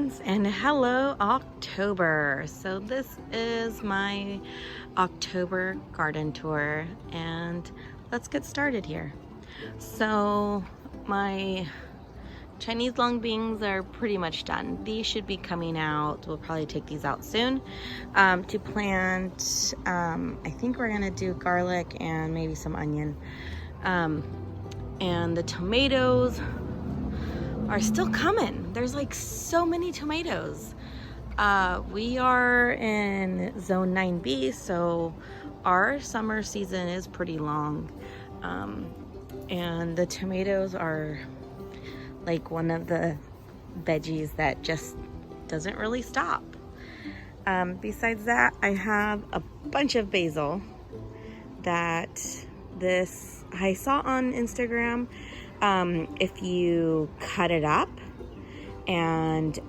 friends, and hello October. So this is my October garden tour, and let's get started here. So my Chinese long beans are pretty much done. These should be coming out. We'll probably take these out soon to plant. I think we're gonna do garlic and maybe some onion. And the tomatoes are still coming. There's like so many tomatoes. We are in zone 9B, so our summer season is pretty long. And the tomatoes are like one of the veggies that just doesn't really stop. Besides that, I have a bunch of basil that I saw on Instagram. If you cut it up and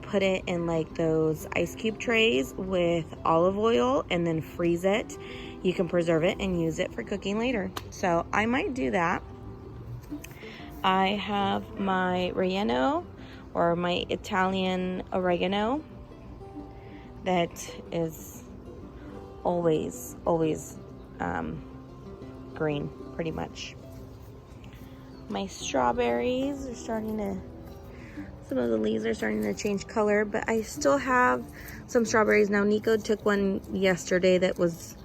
put it in like those ice cube trays with olive oil and then freeze it, you can preserve it and use it for cooking later. So I might do that. I have my relleno, or my Italian oregano, that is always green pretty much. My strawberries are some of the leaves are starting to change color, but I still have some strawberries. Now Nico took one yesterday that was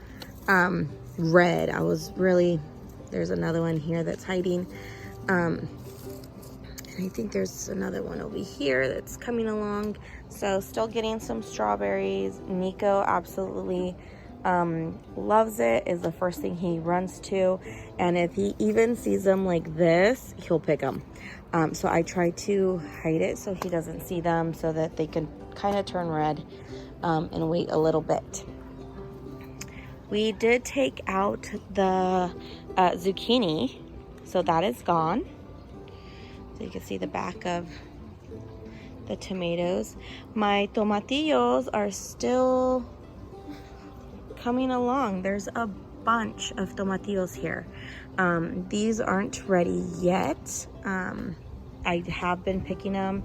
red. There's another one here that's hiding. And I think there's another one over here that's coming along. So still getting some strawberries. Nico absolutely loves it. Is the first thing he runs to, and if he even sees them like this, he'll pick them. So I try to hide it so he doesn't see them, so that they can kind of turn red and wait a little bit. We did take out the zucchini, so that is gone. So you can see the back of the tomatoes. My tomatillos are still coming along. There's a bunch of tomatillos here. These aren't ready yet. I have been picking them.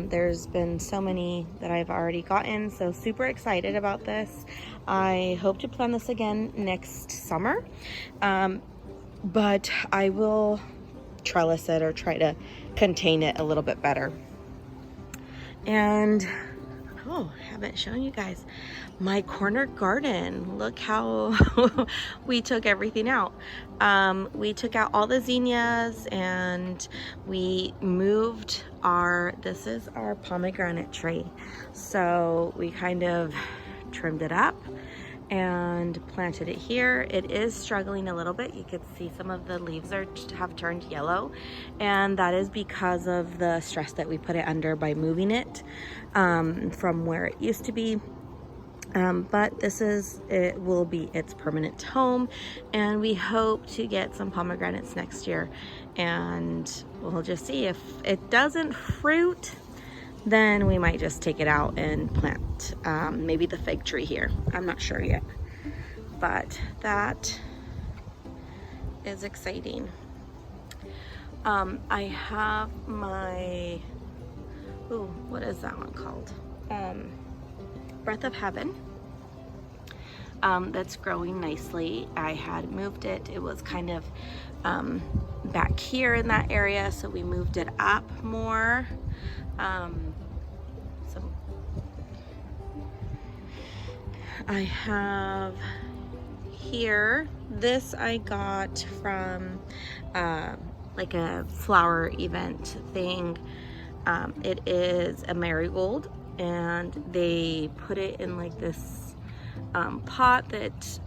There's been so many that I've already gotten, so super excited about this. I hope to plant this again next summer, but I will trellis it or try to contain it a little bit better. And I haven't shown you guys my corner garden. Look how we took everything out. We took out all the zinnias, and we moved this is our pomegranate tree. So we kind of trimmed it up and planted it here. It is struggling a little bit. You can see some of the leaves have turned yellow, and that is because of the stress that we put it under by moving it from where it used to be. But it will be its permanent home, and we hope to get some pomegranates next year, and we'll just see. If it doesn't fruit, then we might just take it out and plant maybe the fig tree here. I'm not sure yet, but that is exciting. I have my, what is that one called? Breath of Heaven. That's growing nicely. I had moved it. It was kind of back here in that area, so we moved it up more. So I have here, this I got from like a flower event thing. It is a marigold, and they put it in like this pot that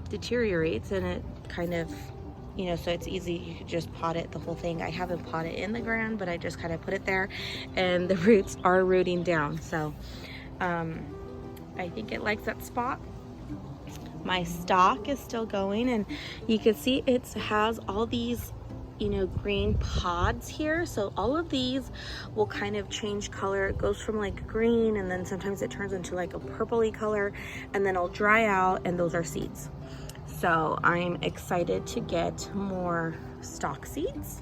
deteriorates, and it kind of, so it's easy. You could just pot it, the whole thing. I haven't potted in the ground, but I just kind of put it there, and the roots are rooting down. So I think it likes that spot. My stalk is still going, and you can see it has all these green pods here. So all of these will kind of change color. It goes from like green, and then sometimes it turns into like a purpley color, and then it'll dry out, and those are seeds. So I'm excited to get more stalk seeds.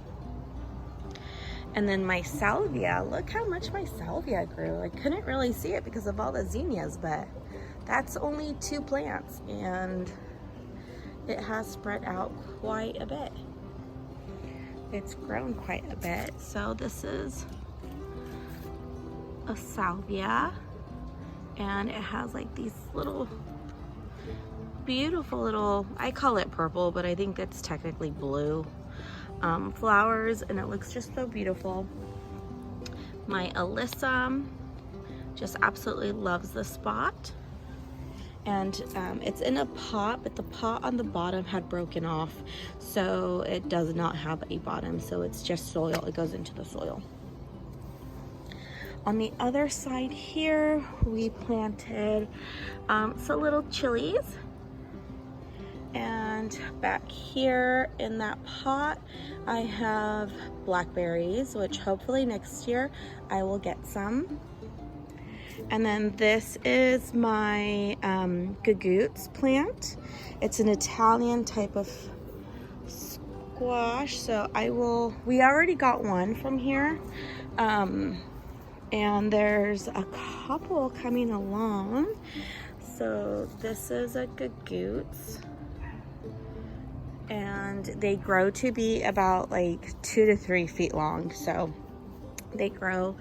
And then my salvia, look how much my salvia grew. I couldn't really see it because of all the zinnias, but that's only 2 plants and it has spread out quite a bit. It's grown quite a bit. So this is a salvia and it has like these little beautiful little, I call it purple, but I think it's technically blue flowers, and it looks just so beautiful. My alyssum just absolutely loves the spot, and it's in a pot, but the pot on the bottom had broken off, so it does not have a bottom, so it's just soil. It goes into the soil. On the other side here, we planted some little chilies. And back here in that pot, I have blackberries, which hopefully next year I will get some. And then this is my gagoots plant. It's an Italian type of squash, so we already got one from here. And there's a couple coming along. So this is a gagoots. And they grow to be about like 2 to 3 feet long, so they grow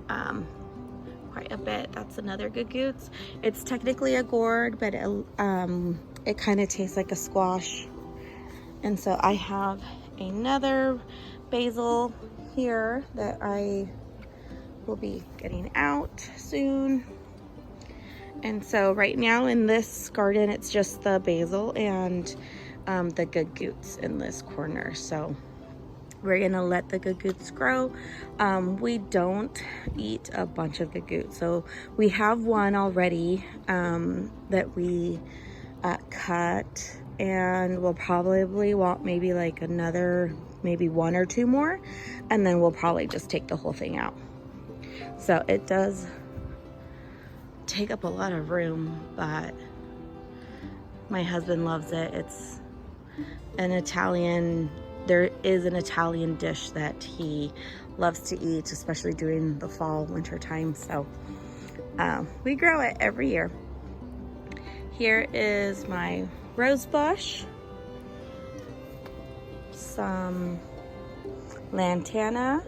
quite a bit. That's another gagoots. It's technically a gourd, but it kind of tastes like a squash. And so I have another basil here that I will be getting out soon. And so right now in this garden, it's just the basil and the gagoots in this corner. So we're gonna let the gagoots grow. We don't eat a bunch of gagoots, so we have one already that we cut, and we'll probably want maybe like another, maybe 1 or 2 more, and then we'll probably just take the whole thing out. So it does take up a lot of room, but my husband loves it. It's an Italian, there is an Italian dish that he loves to eat, especially during the fall, winter time. So we grow it every year. Here is my rose bush, some lantana,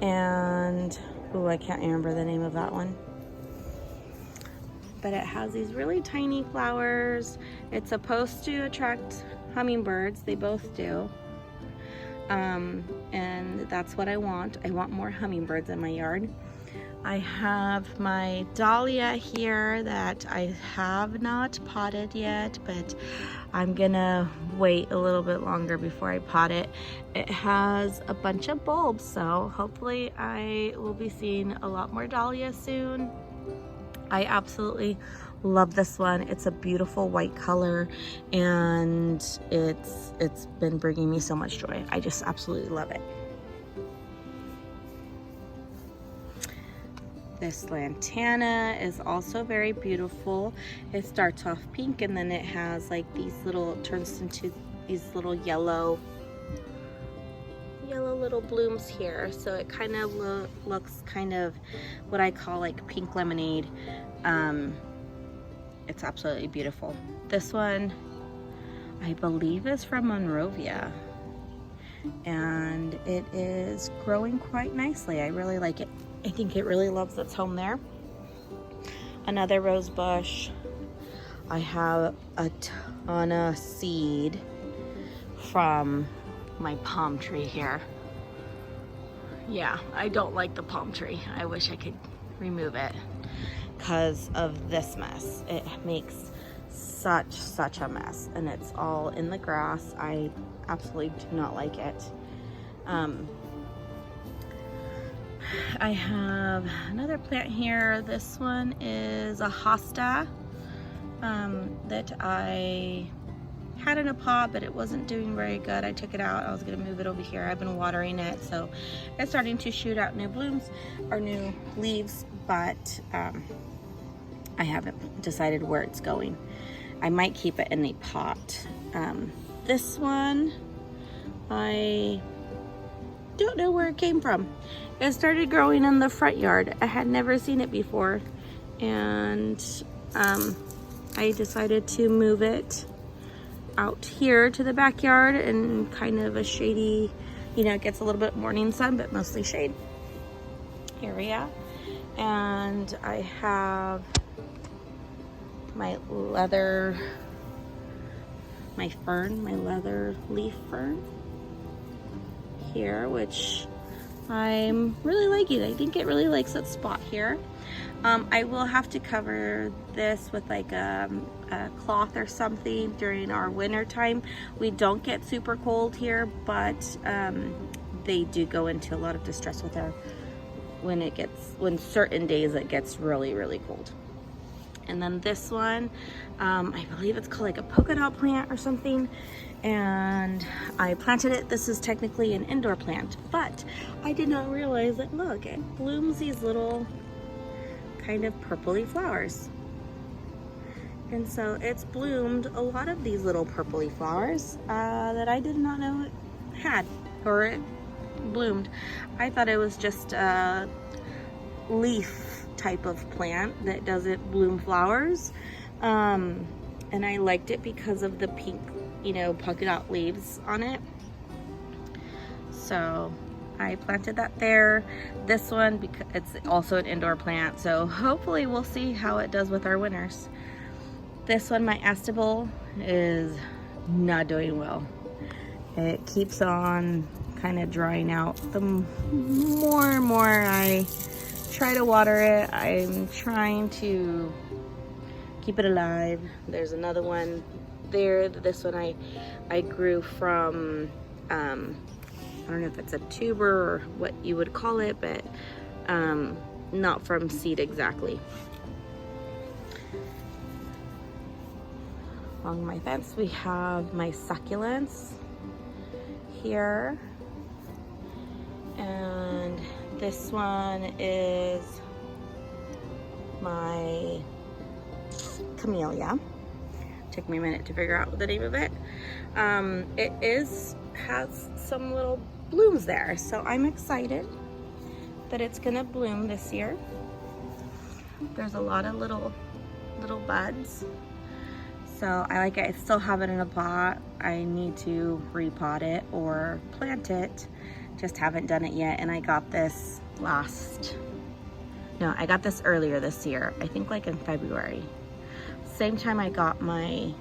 and I can't remember the name of that one. But it has these really tiny flowers. It's supposed to attract hummingbirds. They both do. And that's what I want. I want more hummingbirds in my yard. I have my dahlia here that I have not potted yet, but I'm gonna wait a little bit longer before I pot it. It has a bunch of bulbs, so hopefully I will be seeing a lot more dahlia soon. I absolutely love this one. It's a beautiful white color, and it's been bringing me so much joy. I just absolutely love it. This lantana is also very beautiful. It starts off pink, and then it has like these little, turns into these little yellow little blooms here. So it kind of looks kind of what I call like pink lemonade. It's absolutely beautiful. This one I believe is from Monrovia, and it is growing quite nicely. I really like it. I think it really loves its home there. Another rose bush. I have a ton of seed from my palm tree here. Yeah, I don't like the palm tree. I wish I could remove it because of this mess. It makes such a mess, and it's all in the grass. I absolutely do not like it. I have another plant here. This one is a hosta that I had in a pot, but it wasn't doing very good. I took it out. I was gonna move it over here. I've been watering it, so it's starting to shoot out new blooms or new leaves, but I haven't decided where it's going. I might keep it in a pot. This one, I don't know where it came from. It started growing in the front yard. I had never seen it before, and I decided to move it out here to the backyard and kind of a shady, you know, it gets a little bit morning sun, but mostly shade area. And I have my leather leaf fern here, which I'm really liking. I think it really likes that spot here. I will have to cover this with like a cloth or something during our winter time. We don't get super cold here, but they do go into a lot of distress with our when certain days it gets really cold. And then this one, I believe it's called like a polka dot plant or something, and I planted it. This is technically an indoor plant, but I did not realize that, look, it blooms these little kind of purpley flowers. And so it's bloomed a lot of these little purpley flowers that I did not know it had, or it bloomed. I thought it was just a leaf type of plant that doesn't bloom flowers, and I liked it because of the pink, you know, polka dot leaves on it. So I planted that there. This one, because it's also an indoor plant, so hopefully we'll see how it does with our winters. This one, my Astable, is not doing well. It keeps on kind of drying out. The more and more I try to water it, I'm trying to keep it alive. There's another one there. This one I grew from, I don't know if it's a tuber or what you would call it, but not from seed exactly. Along my fence we have my succulents here, and this one is my camellia. Took me a minute to figure out the name of it. It has some little blooms there, so I'm excited that it's gonna bloom this year. There's a lot of little buds, so I like it. I still have it in a pot. I need to repot it or plant it, just haven't done it yet. And I got this I got this earlier this year, I think like in February, same time I got my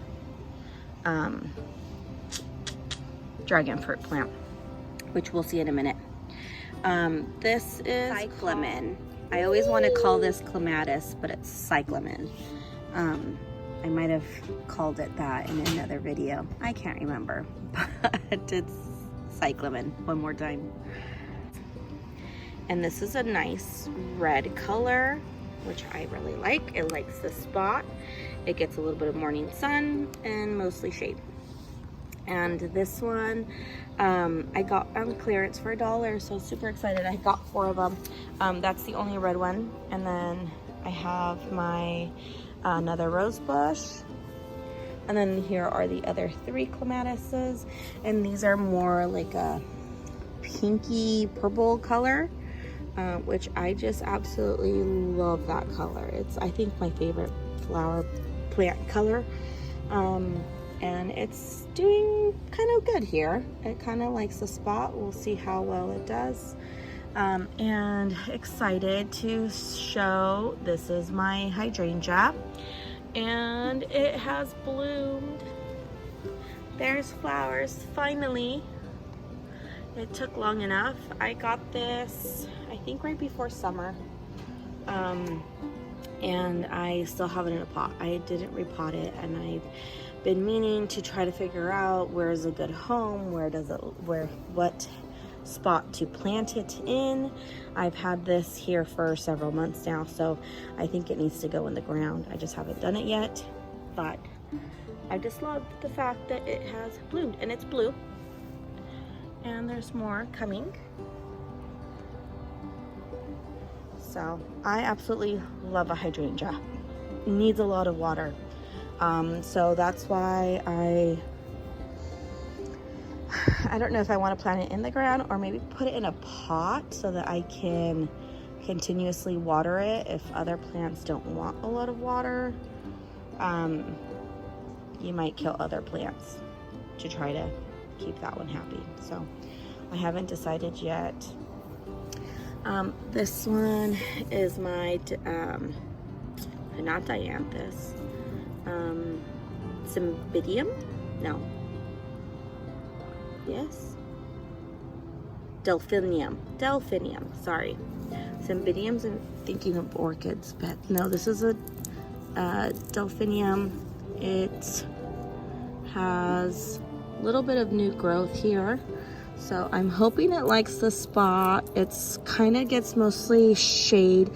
dragon fruit plant, which we'll see in a minute. This is cyclamen. I always want to call this clematis, but it's cyclamen. I might have called it that in another video. I can't remember, but it's cyclamen. One more time. And this is a nice red color, which I really like. It likes the spot. It gets a little bit of morning sun and mostly shade. And this one I got on clearance for $1, so super excited. I got 4 of them. That's the only red one. And then I have my another rose bush, and then here are the other 3 clematises, and these are more like a pinky purple color, which I just absolutely love that color. It's, I think, my favorite flower plant color, and it's doing kind of good here. It kind of likes the spot. We'll see how well it does. And excited to show, this is my hydrangea, and it has bloomed. There's flowers finally. It took long enough. I got this I think right before summer, and I still have it in a pot. I didn't repot it, and I've been meaning to try to figure out where's a good home, what spot to plant it in. I've had this here for several months now, so I think it needs to go in the ground. I just haven't done it yet, but I just love the fact that it has bloomed, and it's blue, and there's more coming. So I absolutely love a hydrangea. It needs a lot of water, so that's why I I don't know if I want to plant it in the ground or maybe put it in a pot so that I can continuously water it if other plants don't want a lot of water. You might kill other plants to try to keep that one happy. So I haven't decided yet. This one is my not dianthus, cymbidium? No. Yes? Delphinium, sorry. Cymbidiums, and thinking of orchids, but no, this is a delphinium. It has a little bit of new growth here, so I'm hoping it likes the spot. It's kind of gets mostly shade.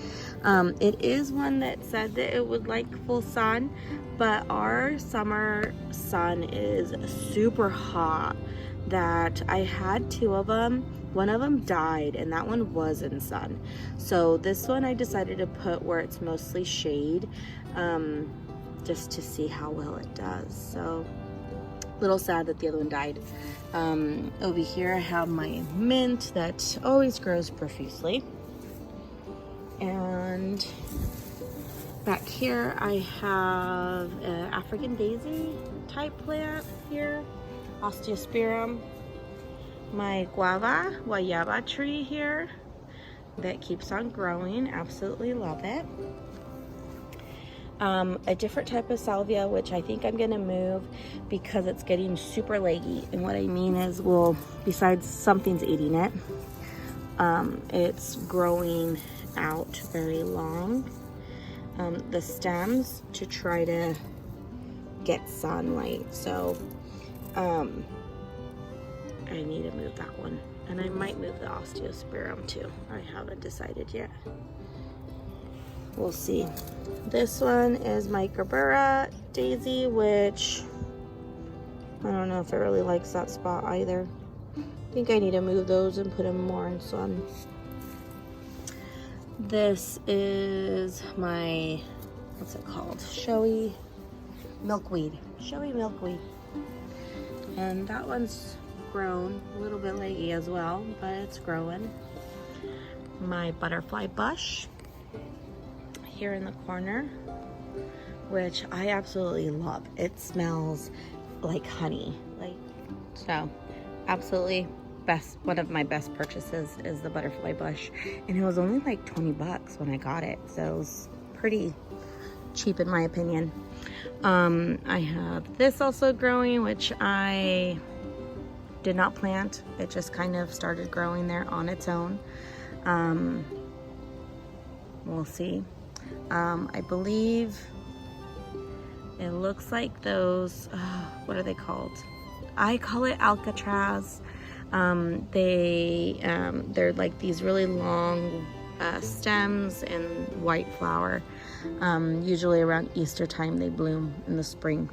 It is one that said that it would like full sun, but our summer sun is super hot, that I had 2 of them. One of them died and that one was in sun. So this one I decided to put where it's mostly shade, just to see how well it does. So a little sad that the other one died. Over here I have my mint that always grows profusely. And back here I have an African daisy type plant here, Osteospermum. My guayaba tree here that keeps on growing, absolutely love it. A different type of salvia, which I think I'm gonna move because it's getting super leggy. And what I mean is, well, besides something's eating it, it's growing out very long. The stems to try to get sunlight. So I need to move that one. And I might move the Osteospermum too. I haven't decided yet. We'll see. This one is my Gerbera daisy, which I don't know if it really likes that spot either. I think I need to move those and put them more in sun. This is my, what's it called? Showy milkweed. Showy milkweed. And that one's grown, a little bit leggy as well, but it's growing. My butterfly bush here in the corner, which I absolutely love. It smells like honey, so absolutely best. One of my best purchases is the butterfly bush, and it was only like 20 bucks when I got it, so it was pretty cheap in my opinion. I have this also growing, which I did not plant. It just kind of started growing there on its own. We'll see. I believe it looks like those, what are they called? I call it Alcatraz. They're like these really long stems and white flower. Usually around Easter time they bloom in the spring,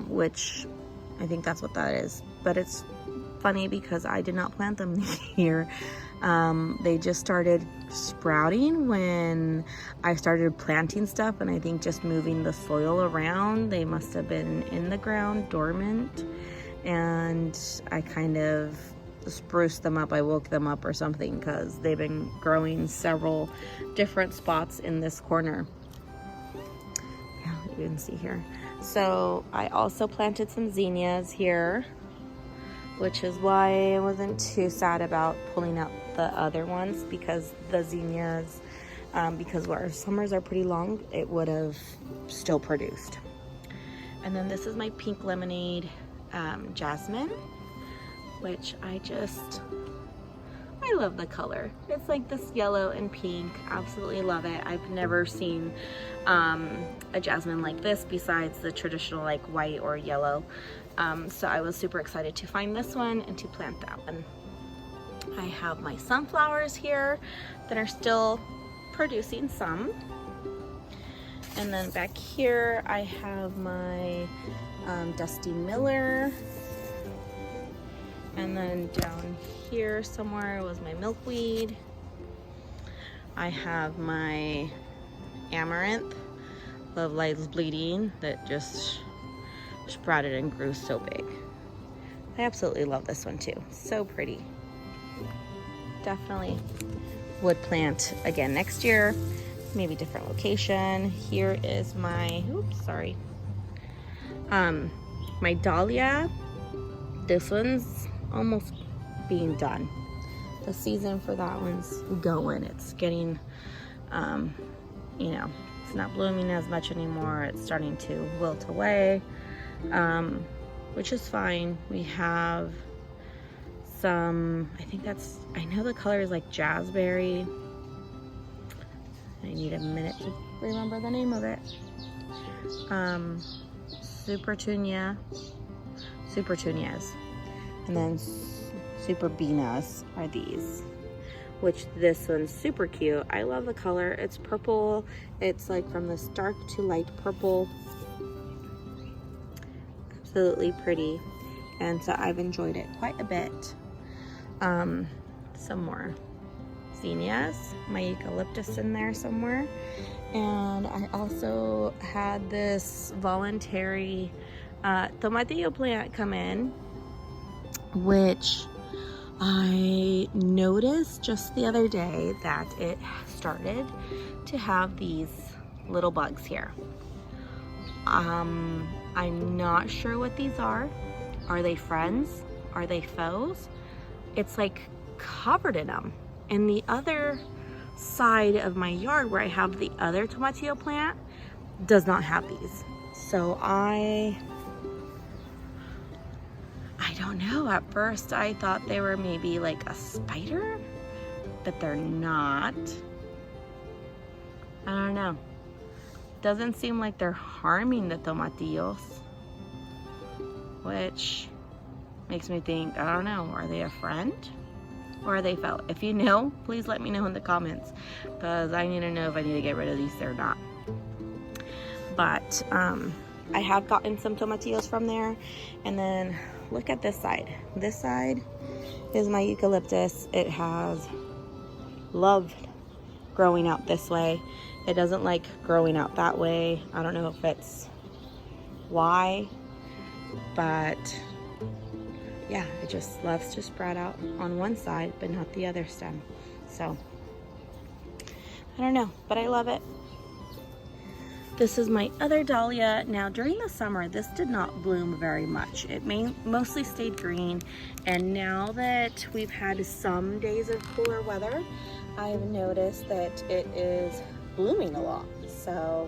which I think that's what that is. But it's funny because I did not plant them here. They just started sprouting when I started planting stuff, and I think just moving the soil around, they must have been in the ground dormant, and I kind of spruced them up. I woke them up or something, because they've been growing several different spots in this corner. Yeah, you can see here. So I also planted some zinnias here, which is why I wasn't too sad about pulling out the other ones, because the zinnias, because our summers are pretty long, it would have still produced. And then this is my pink lemonade jasmine, which I love the color. It's like this yellow and pink. Absolutely love it. I've never seen a jasmine like this besides the traditional like white or yellow. So I was super excited to find this one and to plant that one. I have my sunflowers here that are still producing some. And then back here I have my Dusty Miller. And then down here somewhere was my milkweed. I have my amaranth, Love Lies Bleeding, that just sprouted and grew so big. I absolutely love this one too. So pretty. Definitely would plant again next year, maybe different location. Here is my, oops, sorry. My dahlia. This one's almost being done. The season for that one's going. It's getting, you know, it's not blooming as much anymore. It's starting to wilt away, which is fine. We have some, I think that's, I know the color is like jazzberry. I need a minute to remember the name of it. Supertunias. And then Superbinas are these, which this one's super cute. I love the color. It's purple. It's like from this dark to light purple. Absolutely pretty. And so I've enjoyed it quite a bit. Some more zinnias, my eucalyptus in there somewhere. And I also had this voluntary tomatillo plant come in, which I noticed just the other day that it started to have these little bugs here. I'm not sure what these are. Are they friends? Are they foes? It's like covered in them. And the other side of my yard where I have the other tomatillo plant does not have these. So I don't know. At first I thought they were maybe like a spider, but they're not. I don't know. Doesn't seem like they're harming the tomatillos, which makes me think, I don't know, are they a friend or are they foe? If you know, please let me know in the comments, because I need to know if I need to get rid of these or not. But I have gotten some tomatillos from there. And then look at this side. This side is my eucalyptus. It has loved growing out this way. It doesn't like growing out that way. I don't know if it's why, but yeah, it just loves to spread out on one side, but not the other stem. So I don't know, but I love it. This is my other dahlia. Now during the summer, this did not bloom very much. It mostly stayed green. And now that we've had some days of cooler weather, I've noticed that it is blooming a lot. So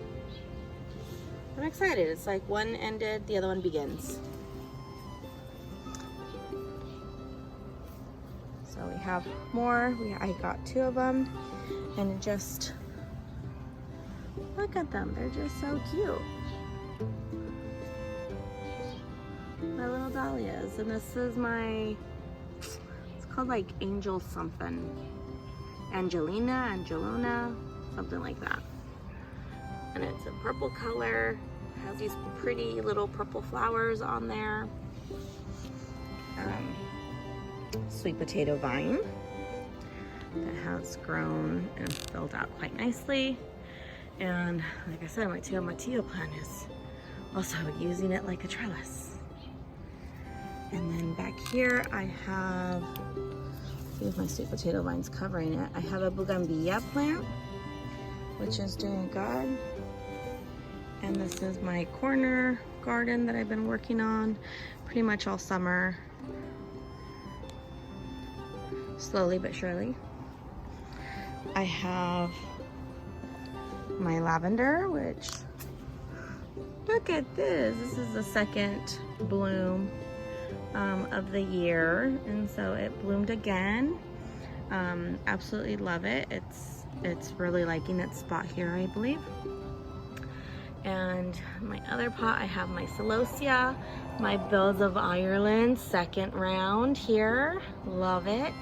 I'm excited. It's like one ended, the other one begins. So we have more. I got 2 of them, and it just, look at them. They're just so cute. My little dahlias. And this is my, it's called like Angel something. Angelina, something like that. And it's a purple color. It has these pretty little purple flowers on there. Sweet potato vine that has grown and filled out quite nicely. And like I said, my tomatillo plant is also using it like a trellis. And then back here I have, see if my sweet potato vine's covering it, I have a bougainvillea plant, which is doing good. And this is my corner garden that I've been working on pretty much all summer. Slowly but surely. I have my lavender, which, look at this. This is the second bloom of the year, and so it bloomed again. Absolutely love it. It's really liking its spot here, I believe. And my other pot, I have my celosia, my Bills of Ireland second round here. Love it.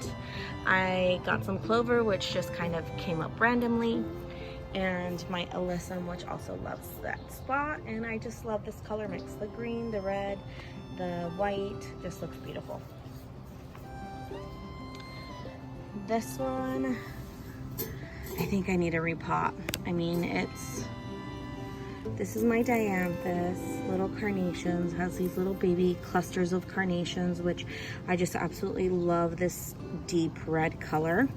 I got some clover, which just kind of came up randomly, and my alyssum, which also loves that spot. And I just love this color mix. The green, the red, the white, just looks beautiful. This one, I think I need a repot. I mean, it's This is my dianthus, little carnations, has these little baby clusters of carnations, which I just absolutely love this deep red color.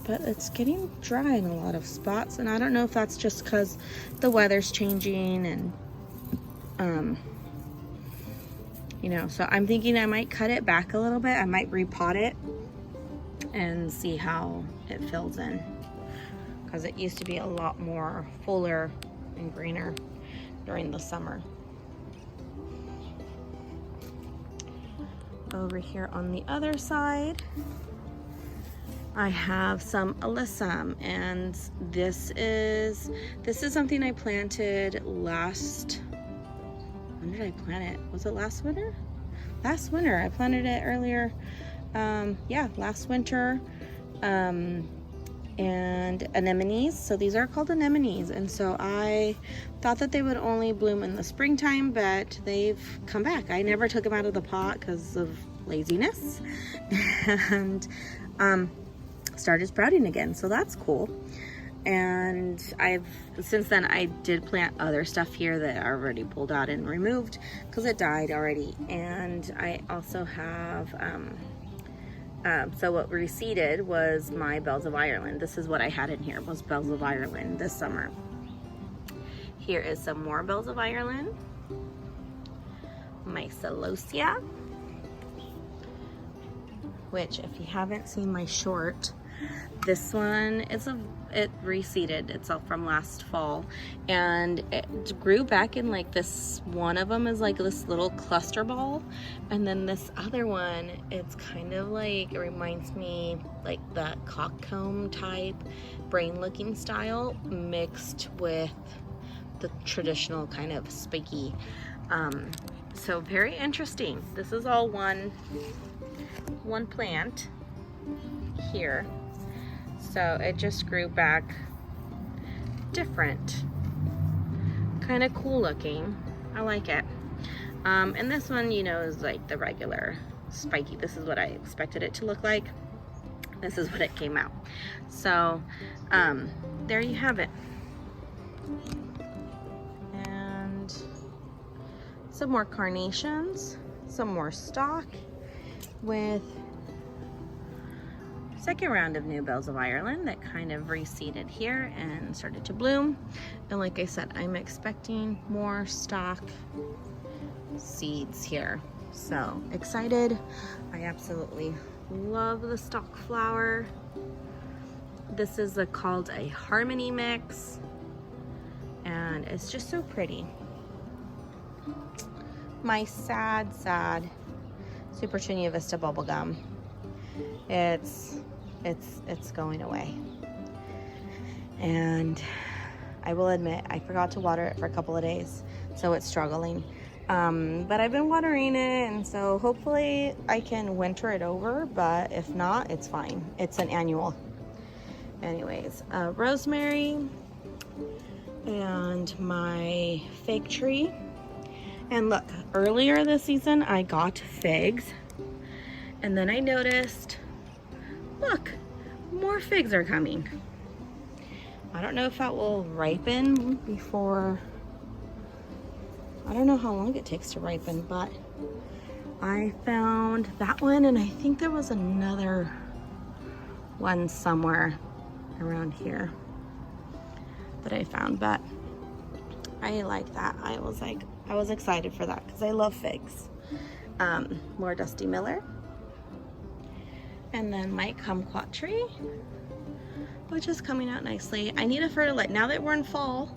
But it's getting dry in a lot of spots, and I don't know if that's just because the weather's changing and you know, so I'm thinking I might cut it back a little bit. I might repot it and see how it fills in, because it used to be a lot more fuller and greener during the summer. Over here on the other side, I have some alyssum, and this is something I planted last, when did I plant it? Was it last winter? Last winter. I planted it earlier. Yeah, last winter. And anemones. So these are called anemones. And so I thought that they would only bloom in the springtime, but they've come back. I never took them out of the pot because of laziness. And started sprouting again. So that's cool. And since then I did plant other stuff here that are already pulled out and removed because it died already. And I also have so what reseeded was my Bells of Ireland. This is what I had in here, was Bells of Ireland this summer. Here is some more Bells of Ireland. My Celosia, which if you haven't seen my short, this one it reseeded itself from last fall, and it grew back in like this. One of them is like this little cluster ball, and then this other one, it's kind of like, it reminds me like the cockcomb type brain looking style mixed with the traditional kind of spiky. So very interesting. This is all one plant here. So it just grew back different, kind of cool looking. I like it. And this one, you know, is like the regular spiky. This is what I expected it to look like. This is what it came out. So there you have it. And some more carnations, some more stock with second round of new Bells of Ireland that kind of reseeded here and started to bloom. And like I said, I'm expecting more stock seeds here. So excited. I absolutely love the stock flower. This is called a Harmony Mix, and it's just so pretty. My sad Super Tunia Vista bubblegum. It's going away. And I will admit, I forgot to water it for a couple of days, so it's struggling. But I've been watering it, and so hopefully I can winter it over, but if not, it's fine. It's an annual. Anyways, rosemary and my fig tree. And look, earlier this season I got figs, and then I noticed, look, more figs are coming. I don't know if that will ripen before, I don't know how long it takes to ripen, but I found that one, and I think there was another one somewhere around here that I found, but I like that. I was excited for that because I love figs. More Dusty Miller. And then my kumquat tree, which is coming out nicely. I need to fertilize. Now that we're in fall,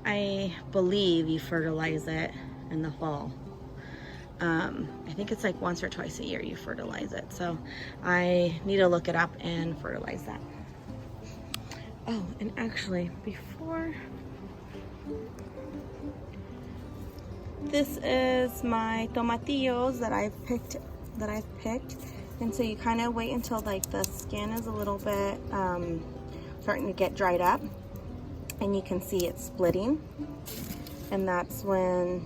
I believe you fertilize it in the fall. I think it's like once or twice a year you fertilize it. So I need to look it up and fertilize that. Oh, and actually, before, this is my tomatillos that I've picked. And so you kind of wait until like the skin is a little bit starting to get dried up, and you can see it splitting, and that's when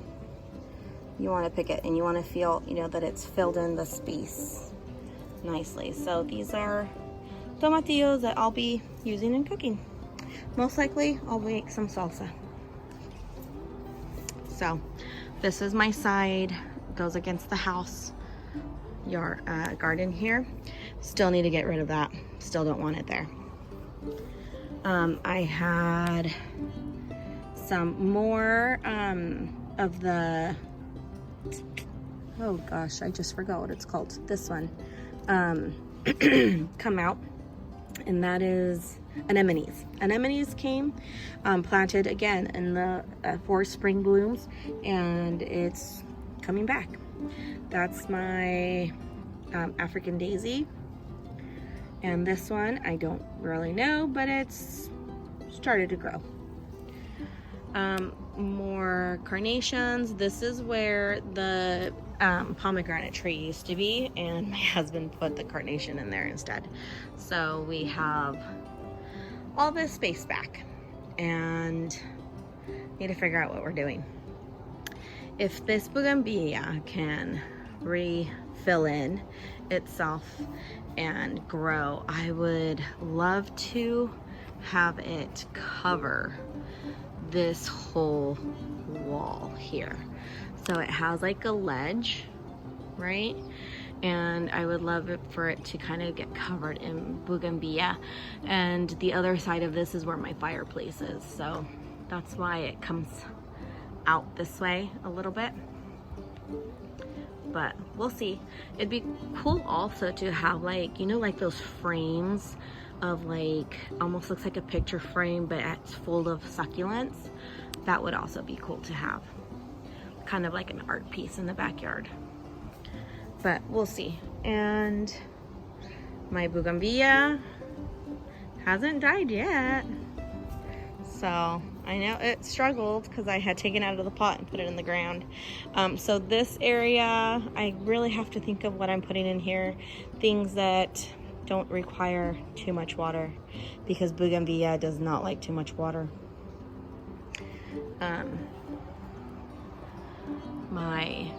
you want to pick it, and you want to feel, you know, that it's filled in the space nicely. So these are tomatillos that I'll be using in cooking. most likely I'll make some salsa. So this is my side, goes against the house yard garden here. Still need to get rid of that. Still don't want it there. I had some more of the, oh gosh, I just forgot what it's called. This one come out, and that is anemones. Anemones came planted again in the for spring blooms, and it's coming back. That's my African daisy, and this one I don't really know, but it's started to grow. More carnations. This is where the pomegranate tree used to be, and my husband put the carnation in there instead. So we have all this space back, and need to figure out what we're doing. If this bougainvillea can refill in itself and grow, I would love to have it cover this whole wall here. So it has like a ledge, right? And I would love it for it to kind of get covered in bougainvillea. And the other side of this is where my fireplace is. So that's why it comes out this way a little bit. But we'll see. It'd be cool also to have like, you know, like those frames of like, almost looks like a picture frame, but it's full of succulents. That would also be cool to have. Kind of like an art piece in the backyard. But we'll see. And my bougainvillea hasn't died yet. So I know it struggled because I had taken it out of the pot and put it in the ground. So this area, I really have to think of what I'm putting in here. Things that don't require too much water, because bougainvillea does not like too much water. My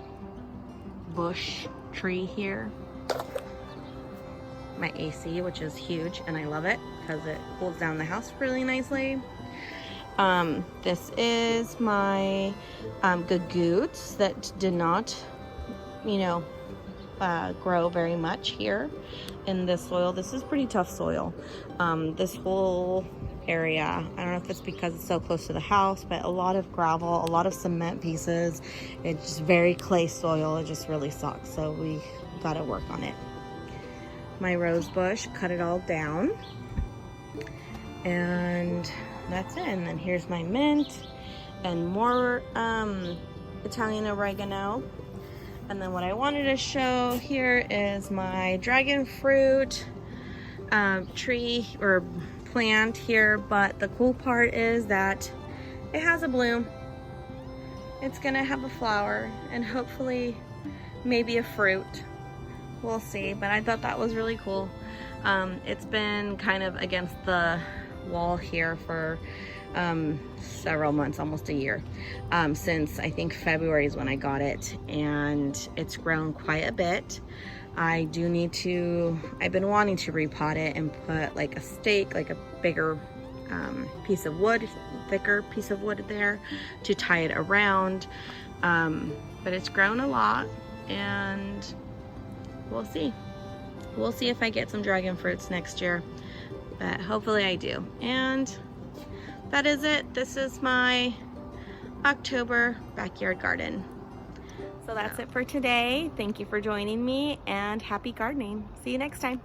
bush tree here, my AC, which is huge, and I love it because it holds down the house really nicely. This is my gagoots that did not, you know, grow very much here in this soil. This is pretty tough soil. This whole area, I don't know if it's because it's so close to the house, but a lot of gravel, a lot of cement pieces. It's just very clay soil. It just really sucks. So we got to work on it. My rose bush, cut it all down. And that's it. And then here's my mint and more Italian oregano. And then what I wanted to show here is my dragon fruit tree or plant here. But the cool part is that it has a bloom. It's gonna have a flower and hopefully maybe a fruit. We'll see, but I thought that was really cool. It's been kind of against the wall here for several months, almost a year, since I think February is when I got it, and it's grown quite a bit. I do need to, I've been wanting to repot it and put like a stake, like a bigger piece of wood, thicker piece of wood there to tie it around, but it's grown a lot, and we'll see. We'll see if I get some dragon fruits next year, but hopefully I do. And that is it. This is my October backyard garden. So that's it for today. Thank you for joining me, and happy gardening. See you next time.